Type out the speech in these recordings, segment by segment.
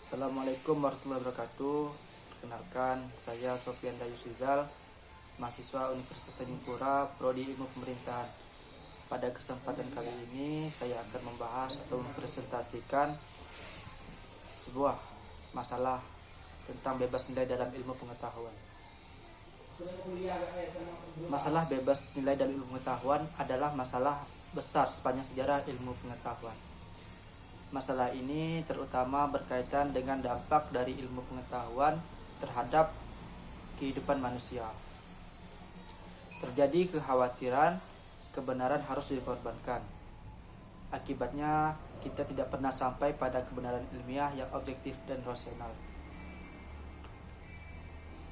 Assalamualaikum warahmatullahi wabarakatuh. Perkenalkan, saya Sofian Dayus Rizal, mahasiswa Universitas Tanjung Pura, Prodi Ilmu Pemerintahan. Pada kesempatan kali ini, saya akan membahas atau mempresentasikan sebuah masalah tentang bebas nilai dalam ilmu pengetahuan. Masalah bebas nilai dalam ilmu pengetahuan adalah masalah besar sepanjang sejarah ilmu pengetahuan. Masalah ini terutama berkaitan dengan dampak dari ilmu pengetahuan terhadap kehidupan manusia. Terjadi kekhawatiran kebenaran harus dikorbankan. Akibatnya, kita tidak pernah sampai pada kebenaran ilmiah yang objektif dan rasional.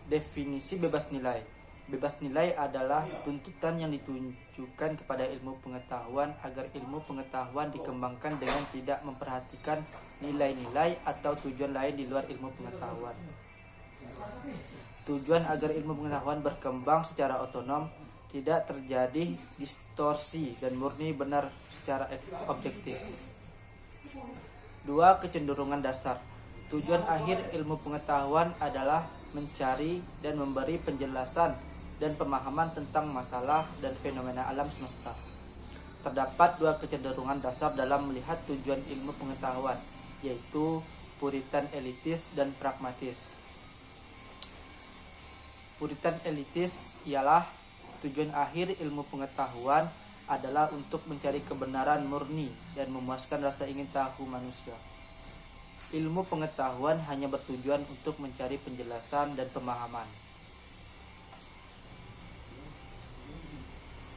Definisi bebas nilai. Bebas nilai adalah tuntutan yang ditujukan kepada ilmu pengetahuan agar ilmu pengetahuan dikembangkan dengan tidak memperhatikan nilai-nilai atau tujuan lain di luar ilmu pengetahuan. Tujuan agar ilmu pengetahuan berkembang secara otonom, tidak terjadi distorsi dan murni benar secara objektif. 2. Kecenderungan dasar. Tujuan akhir ilmu pengetahuan adalah mencari dan memberi penjelasan dan pemahaman tentang masalah dan fenomena alam semesta. Terdapat 2 kecenderungan dasar dalam melihat tujuan ilmu pengetahuan, yaitu puritan elitis dan pragmatis. Puritan elitis ialah tujuan akhir ilmu pengetahuan adalah untuk mencari kebenaran murni dan memuaskan rasa ingin tahu manusia. Ilmu pengetahuan hanya bertujuan untuk mencari penjelasan dan pemahaman.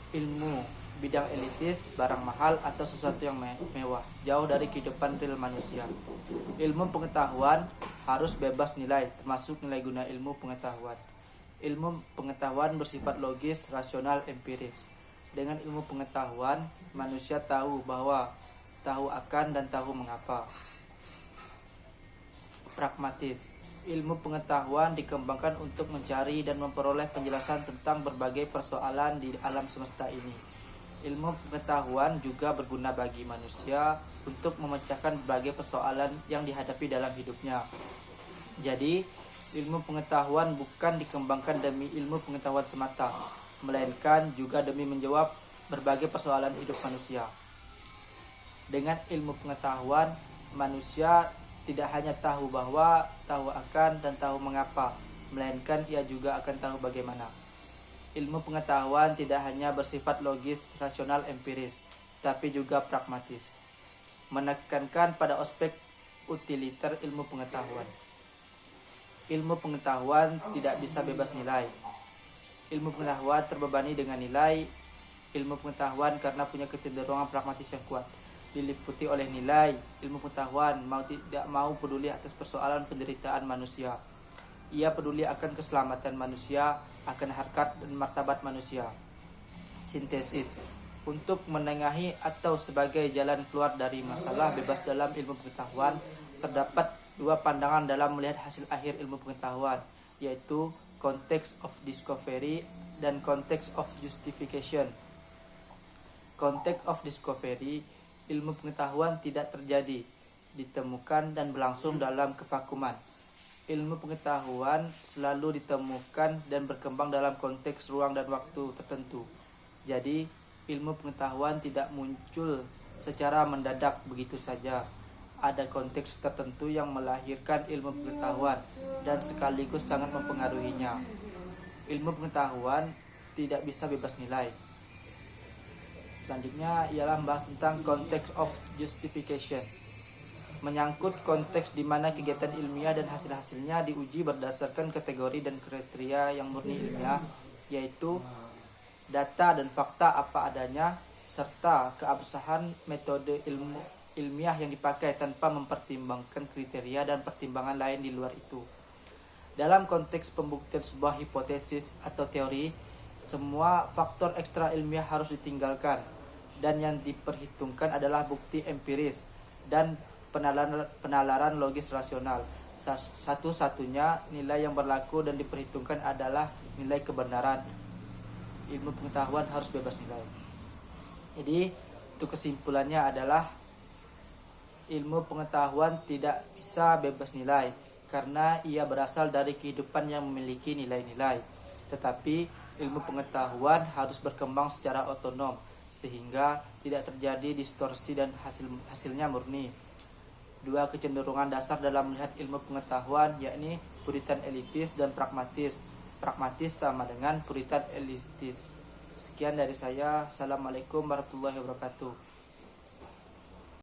Ilmu bidang elitis, barang mahal atau sesuatu yang mewah, jauh dari kehidupan real manusia. Ilmu pengetahuan harus bebas nilai, termasuk nilai guna ilmu pengetahuan. Ilmu pengetahuan bersifat logis, rasional, empiris. Dengan ilmu pengetahuan, manusia tahu bahwa, tahu akan dan tahu mengapa. Pragmatis. Ilmu pengetahuan dikembangkan untuk mencari dan memperoleh penjelasan tentang berbagai persoalan di alam semesta ini. Ilmu pengetahuan juga berguna bagi manusia untuk memecahkan berbagai persoalan yang dihadapi dalam hidupnya. Jadi, ilmu pengetahuan bukan dikembangkan demi ilmu pengetahuan semata, melainkan juga demi menjawab berbagai persoalan hidup manusia. Dengan ilmu pengetahuan, manusia tidak hanya tahu bahwa, tahu akan, dan tahu mengapa, melainkan ia juga akan tahu bagaimana. Ilmu pengetahuan tidak hanya bersifat logis, rasional, empiris, tapi juga pragmatis. Menekankan pada aspek utiliter ilmu pengetahuan. Ilmu pengetahuan tidak bisa bebas nilai. Ilmu pengetahuan terbebani dengan nilai. Ilmu pengetahuan karena punya kecenderungan pragmatis yang kuat, diliputi oleh nilai. Ilmu pengetahuan tidak mau peduli atas persoalan penderitaan manusia. Ia peduli akan keselamatan manusia, akan harkat dan martabat manusia. Sintesis. Untuk menengahi atau sebagai jalan keluar dari masalah bebas dalam ilmu pengetahuan, terdapat 2 pandangan dalam melihat hasil akhir ilmu pengetahuan, yaitu context of discovery dan context of justification. Context of discovery, ilmu pengetahuan tidak terjadi, ditemukan dan berlangsung dalam kevakuman. Ilmu pengetahuan selalu ditemukan dan berkembang dalam konteks ruang dan waktu tertentu. Jadi, ilmu pengetahuan tidak muncul secara mendadak begitu saja. Ada konteks tertentu yang melahirkan ilmu pengetahuan dan sekaligus sangat mempengaruhinya. Ilmu pengetahuan tidak bisa bebas nilai. Selanjutnya ialah membahas tentang context of justification. Menyangkut konteks di mana kegiatan ilmiah dan hasil-hasilnya diuji berdasarkan kategori dan kriteria yang murni ilmiah, yaitu data dan fakta apa adanya, serta keabsahan metode ilmiah yang dipakai tanpa mempertimbangkan kriteria dan pertimbangan lain di luar itu. Dalam konteks pembuktian sebuah hipotesis atau teori, semua faktor ekstra ilmiah harus ditinggalkan, dan yang diperhitungkan adalah bukti empiris dan penalaran logis rasional. Satu-satunya nilai yang berlaku dan diperhitungkan adalah nilai kebenaran. Ilmu pengetahuan harus bebas nilai. Jadi, untuk kesimpulannya adalah ilmu pengetahuan tidak bisa bebas nilai karena ia berasal dari kehidupan yang memiliki nilai-nilai. Tetapi ilmu pengetahuan harus berkembang secara otonom sehingga tidak terjadi distorsi dan hasilnya murni. Dua kecenderungan dasar dalam melihat ilmu pengetahuan yakni puritan elitis dan pragmatis. Pragmatis sama dengan puritan elitis. Sekian dari saya. Assalamualaikum warahmatullahi wabarakatuh.